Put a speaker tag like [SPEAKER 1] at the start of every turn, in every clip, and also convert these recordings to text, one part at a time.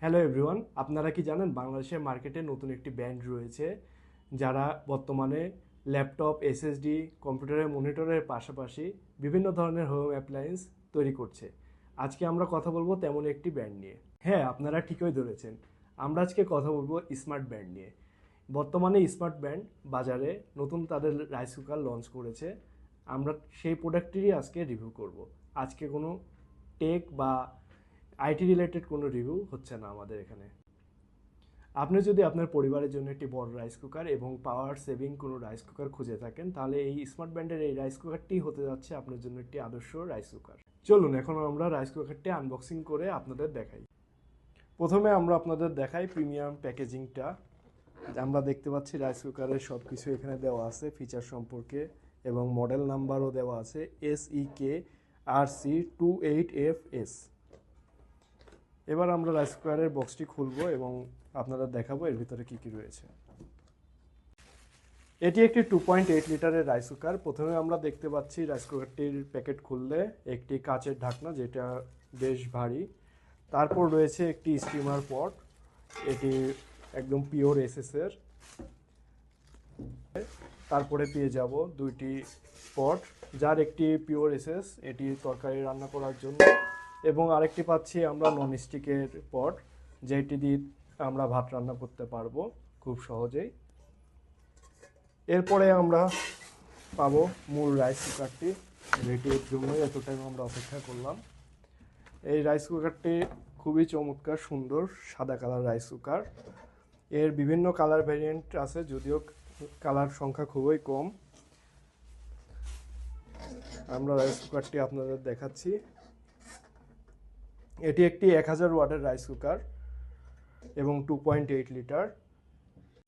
[SPEAKER 1] Hello everyone, আপনারা কি জানেন বাংলাদেশের মার্কেটে নতুন একটি ব্র্যান্ড রয়েছে যারা বর্তমানে ল্যাপটপ, এসএসডি, কম্পিউটারের মনিটরের পাশাপাশি বিভিন্ন ধরনের হোম অ্যাপ্লায়েন্স তৈরি করছে। আজকে আমরা কথা বলবো তেমন একটি ব্র্যান্ড নিয়ে। হ্যাঁ, আপনারা ঠিকই ধরেছেন, আমরা আজকে কথা বলবো স্মার্ট ব্র্যান্ড নিয়ে। বর্তমানে স্মার্ট ব্র্যান্ড বাজারে নতুন তাদের রাইস কুকার লঞ্চ করেছে। আমরা সেই প্রোডাক্টটিরই আজকে রিভিউ করব। আজকে কোনো টেক বা আইটি রিলেটেড কোনো রিভিউ হচ্ছে না আমাদের এখানে। আপনি যদি আপনার পরিবারের জন্য একটি বড় রাইস কুকার এবং পাওয়ার সেভিং কোনো রাইস কুকার খুঁজে থাকেন, তাহলে এই স্মার্ট ব্র্যান্ডের এই রাইস কুকারটি হতে যাচ্ছে আপনার জন্য একটি আদর্শ রাইস কুকার। চলুন এখন আমরা রাইস কুকারটি আনবক্সিং করে আপনাদের দেখাই। প্রথমে আমরা আপনাদের দেখাই প্রিমিয়াম প্যাকেজিংটা। আমরা দেখতে পাচ্ছি রাইস কুকারের সব কিছু এখানে দেওয়া আছে ফিচার সম্পর্কে, এবং মডেল নাম্বারও দেওয়া আছে SEK RC28FS। এবার আমরা রাইস কুকারের বক্সটি খুলবো এবং আপনাদের দেখাবো এর ভিতরে কি কি রয়েছে। এটি একটি 2.8 লিটারের রাইস কুকার। প্রথমে আমরা দেখতে পাচ্ছি রাইস কুকারটির প্যাকেট খুললে একটি কাচের ঢাকনা, যেটা বেশ ভারী। তারপর রয়েছে একটি স্টিমার পট, এটি একদম পিওর এসএসের। তারপরে পেয়ে যাব দুইটি পট, যার একটি পিওর এসএস, এটি তরকারি রান্না করার জন্য, এবং আরেকটি পাচ্ছি আমরা ননস্টিকের পট, যেটি দিয়ে আমরা ভাত রান্না করতে পারবো খুব সহজেই। এরপরে আমরা পাবো মূল রাইস কুকারটি, যেটির জন্যই এত টাইম আমরা অপেক্ষা করলাম। এই রাইস কুকারটি খুবই চমৎকার, সুন্দর সাদা কালার রাইস কুকার। এর বিভিন্ন কালার ভ্যারিয়েন্ট আছে, যদিও কালার সংখ্যা খুবই কম। আমরা রাইস কুকারটি আপনাদের দেখাচ্ছি। এটি একটি 1000 ওয়াটের রাইস কুকার এবং 2.8 লিটার।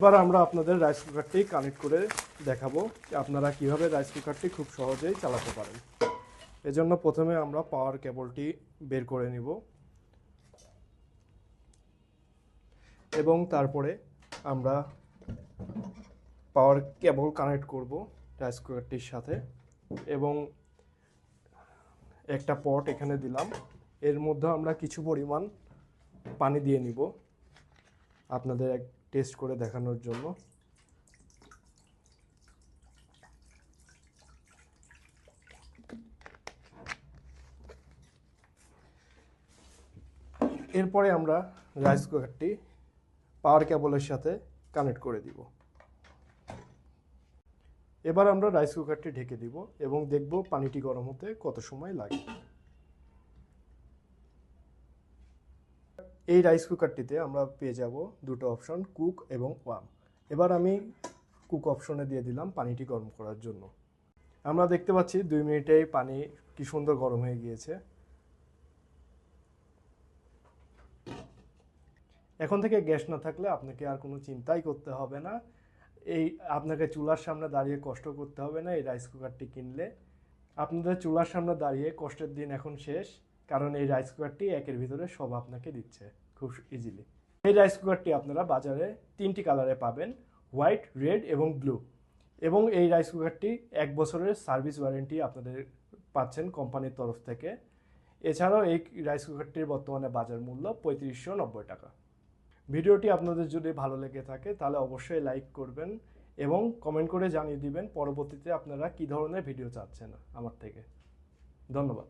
[SPEAKER 1] এবার আমরা আপনাদের রাইস কুকারটি কানেক্ট করে দেখাবো আপনারা কিভাবে রাইস কুকারটি খুব সহজেই চালাতে পারেন। এজন্য প্রথমে আমরা পাওয়ার কেবলটি বের করে নিব এবং তারপরে আমরা পাওয়ার কেবল কানেক্ট করব রাইস কুকারটির সাথে, এবং একটা পট এখানে দিলাম। এর মধ্যে আমরা কিছু পরিমাণ পানি দিয়ে নিব আপনাদের টেস্ট করে দেখানোর জন্য। এরপরে আমরা রাইস কুকারটি পাওয়ার কেবলের সাথে কানেক্ট করে দিব। এবার আমরা রাইস কুকারটি ঢেকে দিব এবং দেখব পানিটি গরম হতে কত সময় লাগে। এই রাইস কুকারটিতে আমরা পেয়ে যাব দুটো অপশন, কুক এবং ওয়ার্ম। এবার আমি কুক অপশনে দিয়ে দিলাম পানিটি গরম করার জন্য। আমরা দেখতে পাচ্ছি 2 মিনিটেই পানি কি সুন্দর গরম হয়ে গিয়েছে। এখন থেকে গ্যাস না থাকলে আপনাকে আর কোনো চিন্তাই করতে হবে না। আপনাকে চুলার সামনে দাঁড়িয়ে কষ্ট করতে হবে না এই রাইস কুকারটি কিনলে। আপনাদের চুলার সামনে দাঁড়িয়ে কষ্টের দিন এখন শেষ, কারণ এই রাইস কুকারটি একের ভিতরে সব আপনাকে দিচ্ছে খুব ইজিলি। এই রাইস কুকারটি আপনারা বাজারে 3টি কালারে পাবেন, হোয়াইট, রেড এবং ব্লু। এবং এই রাইস কুকারটি 1 বছরের সার্ভিস ওয়ারেন্টি আপনাদের পাচ্ছেন কোম্পানির তরফ থেকে। এছাড়াও এই রাইস কুকারটির বর্তমানে বাজার মূল্য 3590 টাকা। ভিডিওটি আপনাদের যদি ভালো লেগে থাকে তাহলে অবশ্যই লাইক করবেন এবং কমেন্ট করে জানিয়ে দিবেন পরবর্তীতে আপনারা কী ধরনের ভিডিও চাচ্ছেন আমার থেকে। ধন্যবাদ।